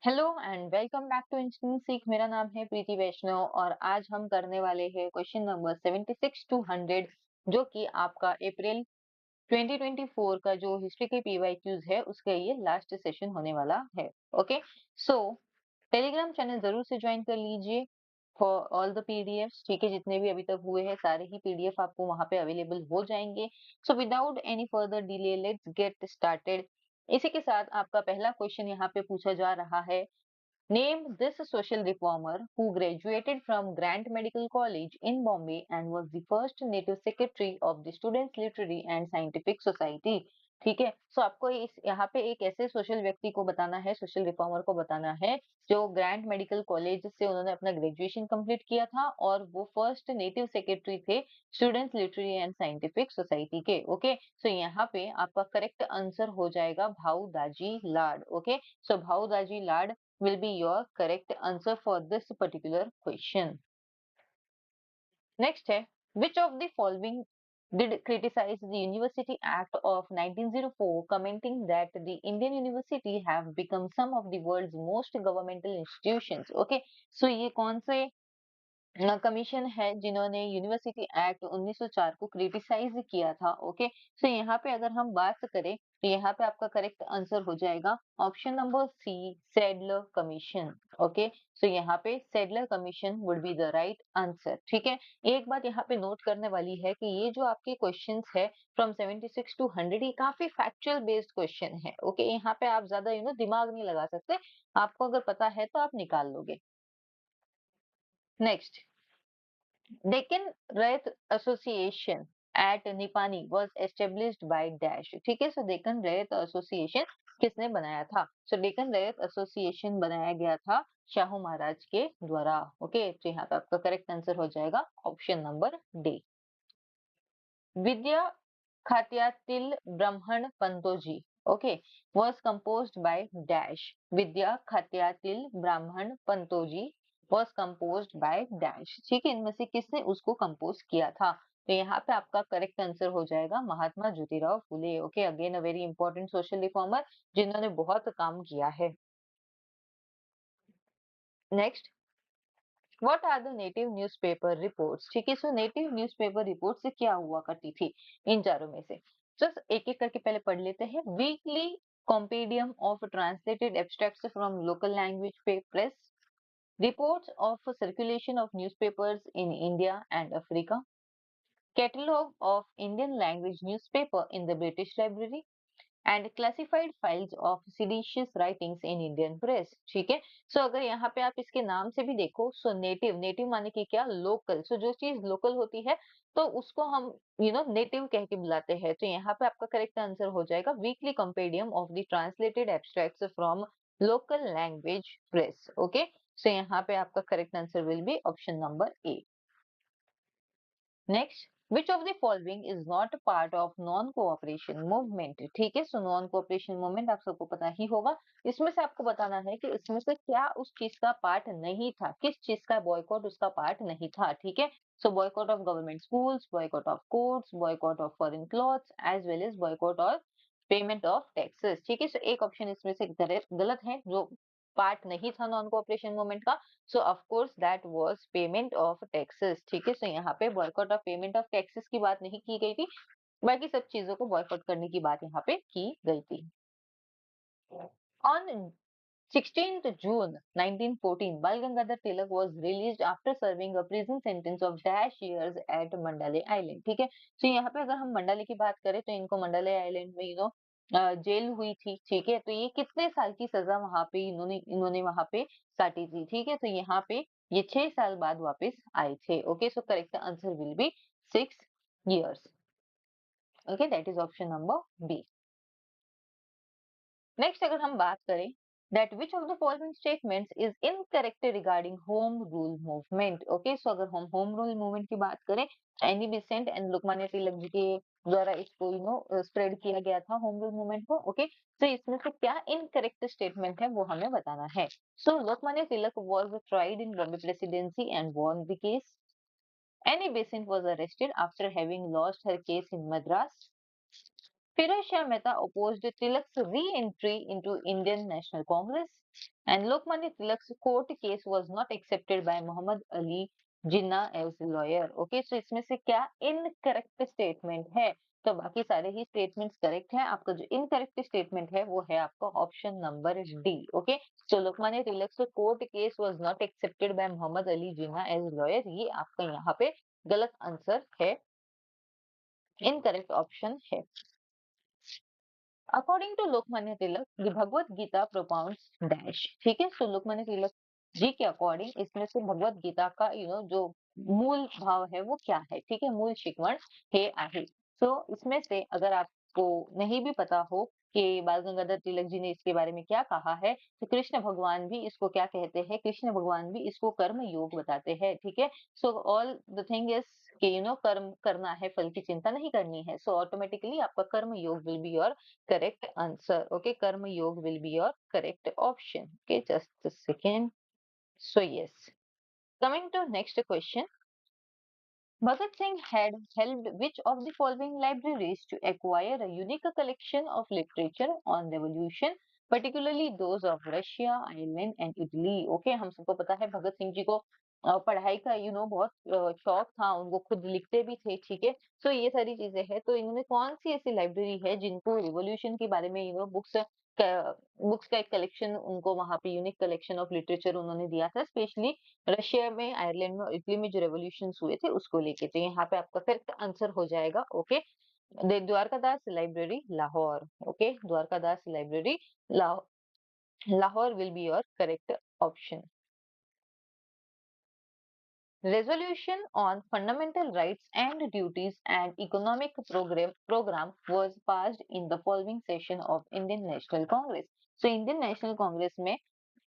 Hello and welcome back to instinct सीख। मेरा नाम है प्रीति वैष्णव और आज हम करने वाले हैं क्वेश्चन नंबर 76 टू 100, जो कि आपका अप्रैल 2024 का जो हिस्ट्री के पीवाईक्यूज है उसका ये लास्ट सेशन होने वाला है। ओके, सो टेलीग्राम चैनल जरूर से ज्वाइन कर लीजिए फॉर ऑल द पीडीएफ। ठीक है, जितने भी अभी तक हुए हैं सारे ही पीडीएफ आपको वहां पे अवेलेबल हो जाएंगे। So without any further delay let's get started. इसी के साथ आपका पहला क्वेश्चन यहाँ पे पूछा जा रहा है। Name this social reformer who graduated from Grant Medical College in Bombay and was the first native secretary of the Students Literary and Scientific Society। ठीक है, सो आपको इस यहाँ पे एक ऐसे सोशल व्यक्ति को बताना है, सोशल रिफॉर्मर को बताना है जो ग्रांट मेडिकल कॉलेज से उन्होंने अपना ग्रेजुएशन कंप्लीट किया था और वो फर्स्ट नेटिव सेक्रेटरी थे students literary and scientific society के। ओके, सो यहाँ पे आपका करेक्ट आंसर हो जाएगा Bhau Daji Lad. Okay, so Bhau Daji Lad will be your correct answer for this particular question. Next है, which of the following did criticize the University Act of 1904, commenting that the Indian university have become some of the world's most governmental institutions? Okay, so ये कौन से commission है जिन्होंने university act 1904 को criticise किया था। Okay, so यहाँ पे अगर हम बात करें तो यहाँ पे आपका करेक्ट आंसर हो जाएगा option number C, Sadler commission. Okay, so यहाँ पे Sadler commission would be the right answer. ठीक है, एक बात यहाँ पे नोट करने वाली है कि ये जो आपके क्वेश्चंस है फ्रॉम 76 टू 100 ये काफी फैक्चुअल बेस्ड क्वेश्चन है। ओके, यहाँ पे आप ज्यादा दिमाग नहीं लगा सकते, आपको अगर पता है तो आप निकाल लोगे। Next, Deccan Raith Association at Nipani was established by Dash। ठीक है, सो डेक्कन रैयत एसोसिएशन किसने बनाया था? सो डेक्कन रैयत एसोसिएशन बनाया गया था शाहू महाराज के द्वारा। ओके, तो यहाँ पे आपका करेक्ट आंसर हो जाएगा ऑप्शन नंबर डी। विद्या खात्यातील ब्राह्मण Pantoji, okay, was composed by dash। विद्या खात्यातील ब्राह्मण Pantoji was composed by dash। ठीक है, इनमें से किसने उसको कंपोज किया था? तो यहाँ पे आपका करेक्ट आंसर हो जाएगा Mahatma Jyotirao Phule. Okay, again a very important social reformer जिन्होंने बहुत काम किया है। Next, what are the native newspaper reports? ठीक है, सो नेटिव न्यूज़पेपर रिपोर्ट से क्या हुआ करती थी इन चारों में से? जस्ट एक एक करके पहले पढ़ लेते हैं। Weekly compendium of translated abstracts from local language press, reports of circulation of newspapers in India and Africa, catalogue of Indian language newspaper in the British library and classified files of seditious writings in Indian press. ठीक है, सो अगर यहाँ पे आप इसके नाम से भी देखो, सो नेटिव, नेटिव माने कि क्या, लोकल। सो जो चीज लोकल होती है तो उसको हम नेटिव कह के बुलाते हैं। तो यहाँ पे आपका करेक्ट आंसर हो जाएगा weekly compendium of the translated abstracts from local language press. Okay, so यहाँ पे आपका correct answer will be option number A. Next, which of the following is not part of non cooperation movement? ठीक है, so non cooperation movement आप सबको पता ही होगा। इसमें से आपको बताना है कि इसमें से क्या उस चीज का पार्ट नहीं था, किस चीज का बॉयकॉट उसका पार्ट नहीं था। ठीक है, so boycott of government schools, boycott of courts, boycott of foreign clothes as well as boycott of payment of taxes. ठीक है, सो एक ऑप्शन इसमें से गलत है, जो पार्ट नहीं था नॉन कोऑपरेशन मूवमेंट का। सो of course that was payment of taxes. ठीक है, सो यहाँ पे boycott of payment of taxes की बात नहीं की गई थी, बाकी सब चीजों को बॉयकॉट करने की बात यहाँ पे की गई थी। On 16th June 1914, Bal Gangadhar Tilak was released after serving a prison sentence of dash years at Mandalay Island। ठीक है, तो यहाँ पे अगर हम मंडाले की बात करें तो इनको मंडाले आइलैंड में जेल हुई थी। ठीक है, तो ये कितने साल की सजा वहां पे इन्होंने इन्होंने वहां पे काटी थी? ठीक है, तो यहाँ पे ये 6 साल बाद वापस आए थे। Okay, so correct answer will be 6 years। Okay, that is option number B. Next, अगर हम बात करें that which of the following statements is incorrect regarding home rule movement? Okay, so अगर हम होम रूल मूवमेंट की बात करें, Annie Besant and Lokmanya Tilak ji के द्वारा इसको स्प्रेड किया गया था होम रूल मूवमेंट को। ओके, तो इसमें से क्या इनकरेक्ट स्टेटमेंट है वो हमें बताना है। सो लोकमान्य तिलक was tried in Bombay presidency and won the case। Annie Besant was arrested after having lost her case in Madras। Firoz Shah Mehta opposed Tilak's re-entry into Indian National Congress, and Lokmanya Tilak's court case was not accepted by Muhammad Ali Jinnah as lawyer. Okay, so इसमें से क्या incorrect statement है? तो बाकी सारे ही statements correct हैं। आपका जो इनकरेक्ट स्टेटमेंट है वो है आपका option number D. Okay, so Lokmanya Tilak court case was not accepted by Mohammad Ali Jinnah as lawyer, ये आपका यहाँ पे गलत आंसर है, इनकरेक्ट ऑप्शन है। According to Lokmanya Tilak the Bhagavad Gita propounds dash. ठीक है, सो लोकमान्य तिलक जी के अकॉर्डिंग इसमें से भगवत गीता का जो मूल भाव है वो क्या है? ठीक है, मूल शिकवण हे आहे। सो इसमें से अगर आपको नहीं भी पता हो कि बाल गंगाधर तिलक जी ने इसके बारे में क्या कहा है, तो कृष्ण भगवान भी इसको क्या कहते हैं? कृष्ण भगवान भी इसको कर्म योग बताते हैं। ठीक है, so all the thing is कि कर्म करना है, फल की चिंता नहीं करनी है। सो ऑटोमेटिकली आपका कर्म योग will be your correct answer. Okay, karma yoga will be your correct option. Okay, just a second. So yes, coming to next question. Bhagat Singh had helped which of the following libraries to acquire a unique collection of literature on revolution, particularly those of Russia, Ireland and Italy? Okay, हम सबको पता है भगत सिंह जी को पढ़ाई का बहुत शौक था, उनको खुद लिखते भी थे। ठीक है, तो ये सारी चीजें हैं। तो इन्होंने कौन सी ऐसी लाइब्रेरी है जिनको रिवॉल्यूशन के बारे में बुक्स बुक्स का एक कलेक्शन, उनको वहां पे यूनिक कलेक्शन ऑफ लिटरेचर उन्होंने दिया था, स्पेशली रशिया में, आयरलैंड में और इटली में जो रेवोल्यूशन हुए थे उसको लेके। तो यहाँ पे आपका करेक्ट आंसर हो जाएगा। Okay, Dwarkadas library Lahore. Okay, Dwarkadas library Lahore will be your correct option. Resolution on Fundamental Rights and Duties and Economic Program was passed in the following session of Indian National Congress. So Indian National Congress में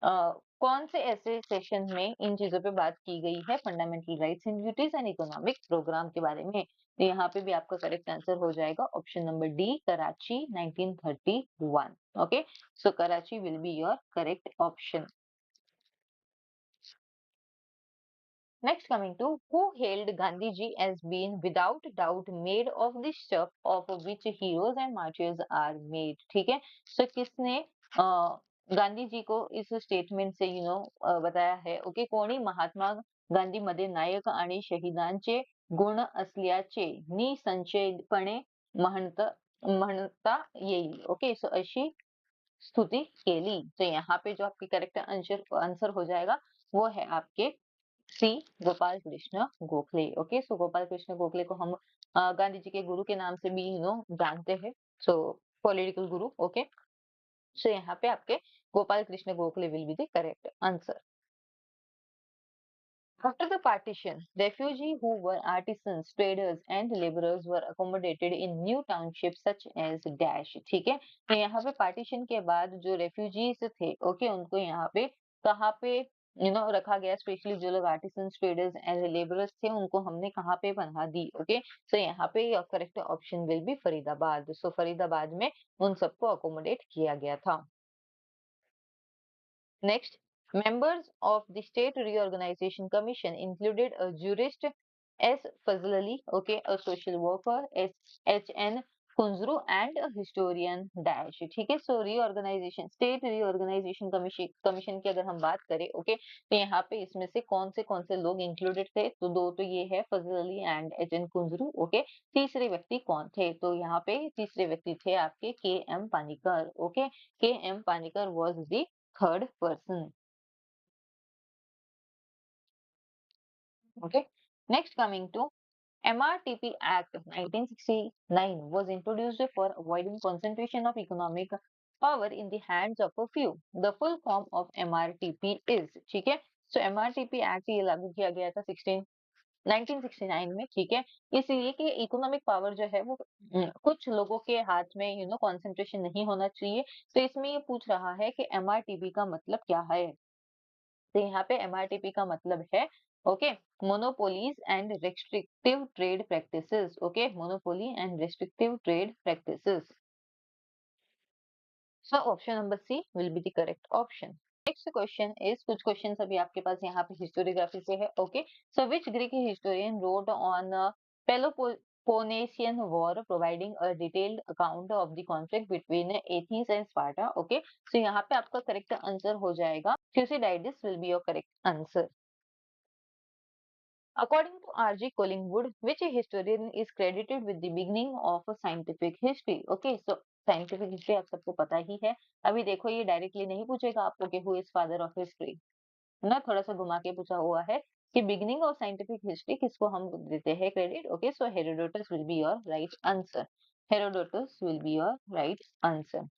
कौन से ऐसे session में इन चीजों पे बात की गई है? Fundamental rights and duties and economic programme के बारे में। तो यहाँ पे भी आपका करेक्ट आंसर हो जाएगा option number D, Karachi 1931। Okay, so Karachi will be your correct option. Next, coming to who hailed Gandhiji as being without doubt made of the stuff of which heroes and martyrs are made. ठीक है, so किसने गांधी जी को इस statement से बताया है? Okay, कोणी महात्मा गांधी मध्ये नायक आणि शहीदांचे गुण असल्याचे निसंशयपणे म्हणता येईल. ओके, सो अशी स्तुति केली। तो यहाँ पे जो आपकी करेक्ट आंसर हो जाएगा वो है आपके सी, गोपाल कृष्ण गोखले। ओके, सो गोपाल कृष्ण गोखले को हम गांधी जी के गुरु के नाम से भी जानते हैं, सो पॉलिटिकल गुरु। ओके, सो यहाँ पे आपके Gopal Krishna Gokhale will be the correct answer. After the partition, refugees who were artisans, traders and laborers were accommodated in new townships such as dash। ठीक है, तो यहाँ पे पार्टीशन के बाद जो रेफ्यूजीज थे, ओके, उनको यहाँ पे कहाँ पे रखा गया? स्पेशली जो लोग आर्टिसंस, ट्रेडर्स एंड लेबरर्स थे उनको हमने कहाँ पे पनाह दी? ओके, सो यहाँ पे correct option will be Faridabad. So Faridabad में उन सबको अकोमोडेट किया गया था। Next, members of the State Reorganization Commission included a jurist S. Fazl Ali, okay, a social worker S. H. N. Kunzru and a historian dash। ठीक है, सो reorganisation, state reorganisation commission की अगर हम बात करें, ओके, तो यहाँ पे इसमें से कौन से लोग इंक्लूडेड थे? तो दो तो ये है Fazal Ali and H N Kunzru. Okay, तीसरे व्यक्ति कौन थे? तो यहाँ पे तीसरे व्यक्ति थे आपके K M Panikkar. Okay, K M Panikkar was the third person. Okay. Next, coming to MRTP Act 1969 was introduced for avoiding concentration of economic power in the hands of a few. The full form of MRTP is, ठीक है, so MRTP Act ये लागू किया गया था 1969 में। ठीक है, इसलिए कि इकोनॉमिक पावर जो है वो कुछ लोगों के हाथ में कंसंट्रेशन नहीं होना चाहिए। तो इसमें ये पूछ रहा है कि एमआरटीपी का मतलब क्या है? तो यहाँ पे एमआरटीपी का मतलब है, okay, monopolies and restrictive trade practices. Okay, monopoly and restrictive trade practices. So option number C will be the correct option. Next question is, कुछ क्वेश्चन अभी आपके पास यहाँ पे हिस्टोरियोग्राफी से है। Okay, so which Greek historian wrote on Peloponnesian War, providing a detailed account of the conflict between Athens and Sparta. Okay, so यहाँ पे आपका करेक्ट आंसर हो जाएगा Thucydides will be your correct answer. According to R.G. Collingwood, which historian is credited with the beginning of scientific history? Okay, so scientific history आप सबको पता ही है. अभी देखो ये डायरेक्टली नहीं पूछेगा आपको कि who is father of history, ना थोड़ा सा घुमा के पूछा हुआ है कि बिगिनिंग ऑफ साइंटिफिक हिस्ट्री किसको हम देते हैं credit. Okay, so Herodotus will be your right answer. Herodotus will be your right answer.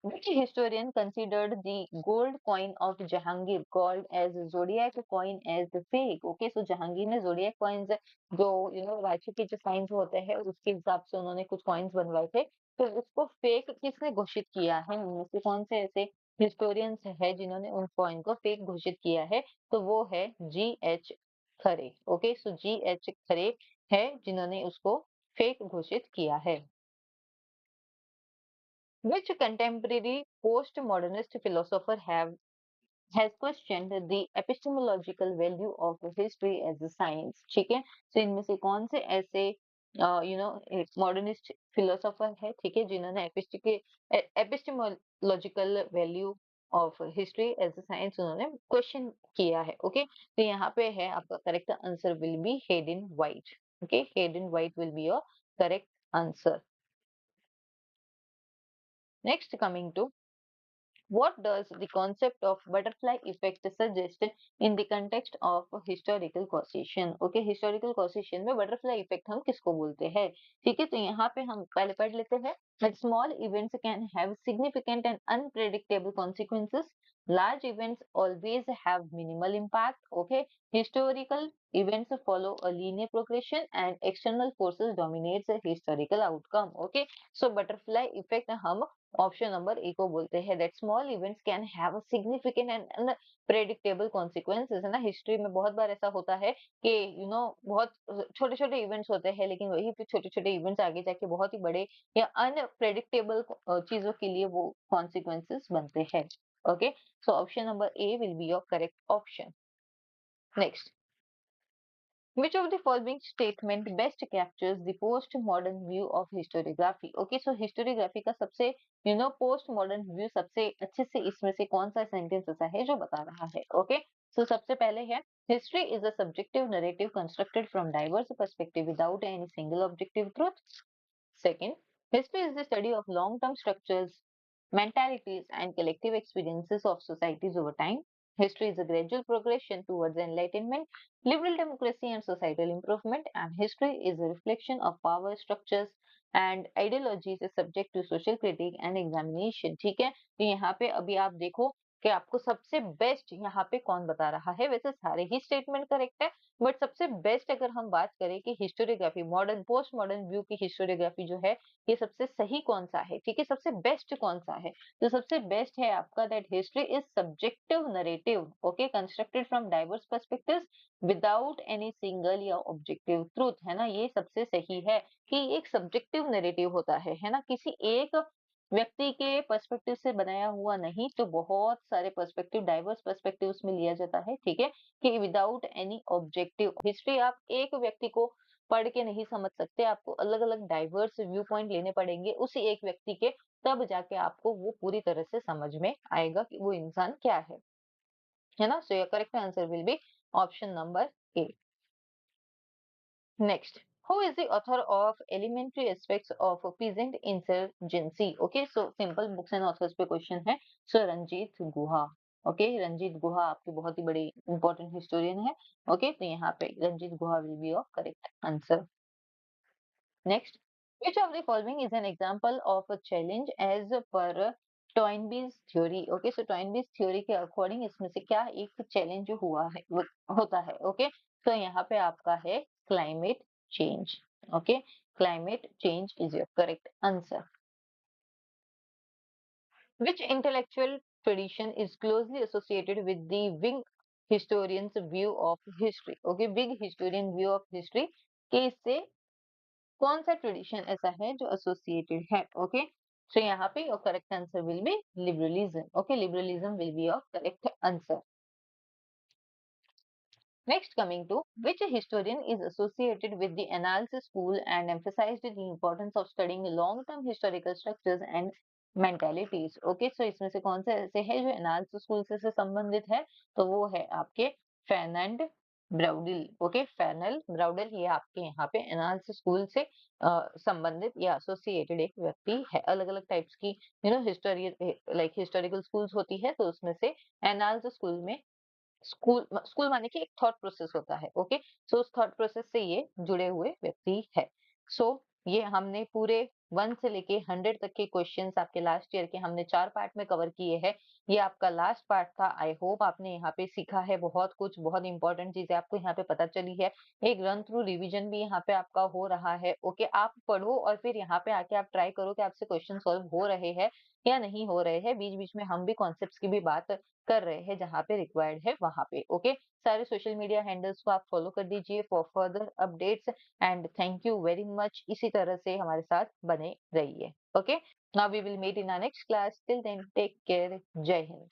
Which historian considered the gold coin of Jahangir called as zodiac coin as the fake? Okay, so Jahangir ने zodiac coins जो राशि के जो science होते हैं उसके हिसाब से उन्होंने कुछ कॉइन्स बनवाए थे, तो उसको फेक किसने घोषित किया है? उनमें से कौन से ऐसे हिस्टोरियंस है जिन्होंने उन कॉइन को फेक घोषित किया है? तो वो है G.H. खरे. ओके, सो G.H. खरे है जिन्होंने उसको फेक घोषित किया है. Which contemporary postmodernist philosopher have has questioned the epistemological value of history as a science? ठीक है, तो इनमें से कौन से ऐसे मॉडर्निस्ट फिलोसोफर है, ठीक है, जिन्होंने epistemological value of history as a science उन्होंने क्वेश्चन किया है. ओके, तो यहाँ पे है आपका correct answer will be Hayden White. Okay, Hayden White will be your correct answer. Next, coming to what does the concept of butterfly effect suggest in the context of historical causation? Okay, historical causation में butterfly effect हम किसको बोलते हैं? ठीक है, तो यहाँ पे हम पहले पढ़ लेते हैं that small events can have significant and unpredictable consequences. Large events always have minimal impact. Okay, historical events follow a linear progression and external forces dominates the historical outcome. Okay, so butterfly effect हम option number ए को बोलते हैं that small events can have a significant and unpredictable consequences. है ना, history में बहुत बार ऐसा होता है कि बहुत छोटे छोटे इवेंट्स होते हैं लेकिन वही फिर छोटे छोटे इवेंट्स आगे जाके बहुत ही बड़े या अनप्रेडिक्टेबल चीजों के लिए वो कॉन्सिक्वेंसेस बनते हैं. Okay, so option number A will be your correct option. Next, which of the following statement best captures the postmodern view of historiography? Okay, so historiography का सबसे postmodern view सबसे अच्छे से इसमें से कौन सा सेंटेंस ऐसा है जो बता रहा है? Okay, so सबसे पहले है history is a subjective narrative constructed from diverse perspective without any single objective truth. Second, history is the study of long-term structures, mentalities, and collective experiences of societies over time. History is a gradual progression towards enlightenment, liberal democracy, and societal improvement. And history is a reflection of power structures and ideologies is subject to social critique and examination. ठीक है, तो यहाँ पे अभी आप देखो कि आपको सबसे बेस्ट यहाँ पे कौन बता रहा है. वैसे सारे ही स्टेटमेंट करेक्ट है, बट सबसे बेस्ट अगर हम बात करें कि historiography modern post modern view की हिस्टोरियोग्राफी जो है ये सबसे सही कौन सा है, ठीक है, सबसे बेस्ट कौन सा है, तो सबसे बेस्ट है आपका that history is subjective narrative. Okay, constructed from diverse perspectives without any single या ऑब्जेक्टिव ट्रूथ. है ना, ये सबसे सही है कि एक सब्जेक्टिव नरेटिव होता है ना, किसी एक व्यक्ति के पर्सपेक्टिव से बनाया हुआ नहीं, तो बहुत सारे पर्सपेक्टिव डाइवर्स पर्सपेक्टिव में लिया जाता है. ठीक है, कि विदाउट एनी ऑब्जेक्टिव हिस्ट्री आप एक व्यक्ति को पढ़ के नहीं समझ सकते, आपको अलग अलग डाइवर्स व्यू पॉइंट लेने पड़ेंगे उसी एक व्यक्ति के, तब जाके आपको वो पूरी तरह से समझ में आएगा कि वो इंसान क्या है ना. So your correct answer will be option number A. Next, who is the author of elementary aspects of peasant insurgency? Okay, so simple books and authors पे क्वेश्चन है. सो रंजीत गुहा. ओके, रंजीत गुहा आपके बहुत ही बड़े इंपॉर्टेंट हिस्टोरियन है. ओके, तो यहाँ पे Ranjit Guha will be your correct answer. Next, which of the following is an example of a challenge as per Toynbee's theory? Okay, so Toynbee's theory के अकॉर्डिंग इसमें से क्या एक चैलेंज हुआ है होता है? ओके, तो यहाँ पे आपका है climate change. Okay, climate change is your correct answer. Which intellectual tradition is closely associated with the Whig historian's view of history? Okay, Whig historian view of history के इससे कौन सा ट्रेडिशन ऐसा है जो एसोसिएटेड है? ओके, सो यहाँ पे your correct answer will B liberalism. Okay, liberalism will be your correct answer. Next, coming to which historian is associated with the analysis school and emphasized the importance of studying long-term historical structures and mentalities. Okay, so इसमें से कौन से ऐसे हैं जो analysis school से संबंधित है? तो वो है आपके फर्नांड ब्राउडिल। ओके, फर्नल ब्राउडिल ये आपके यहाँ पे एनालिसिस स्कूल से संबंधित या एसोसिएटेड एक व्यक्ति है। अलग अलग टाइप्स की हिस्टोरी लाइक हिस्टोरिकल स्कूल्स होती है, तो उसमें से एनालिसिस स्कूल में स्कूल स्कूल माने कि एक थॉट प्रोसेस होता है। ओके, सो उस थॉट प्रोसेस से ये जुड़े हुए व्यक्ति है। सो ये हमने पूरे 1 से लेके 100 तक के क्वेश्चंस आपके लास्ट ईयर के हमने 4 पार्ट में कवर किए हैं। ये आपका लास्ट पार्ट था। आई होप आपने यहाँ पे सीखा है बहुत कुछ, बहुत इंपॉर्टेंट चीजें आपको यहाँ पे पता चली है। एक रन थ्रू रिवीजन भी यहाँ पे आपका हो रहा है। ओके, आप पढ़ो और फिर यहाँ पे आके आप ट्राई करो कि आपसे क्वेश्चन सॉल्व हो रहे हैं या नहीं हो रहे हैं। बीच बीच में हम भी कॉन्सेप्ट्स की भी बात कर रहे हैं जहाँ पे रिक्वायर्ड है वहां पे। ओके, सारे सोशल मीडिया हैंडल्स को आप फॉलो कर दीजिए for further updates and thank you very much. इसी तरह से हमारे साथ बने रहिए। Okay, now we will meet in our next class. Till then take care. जय हिंद।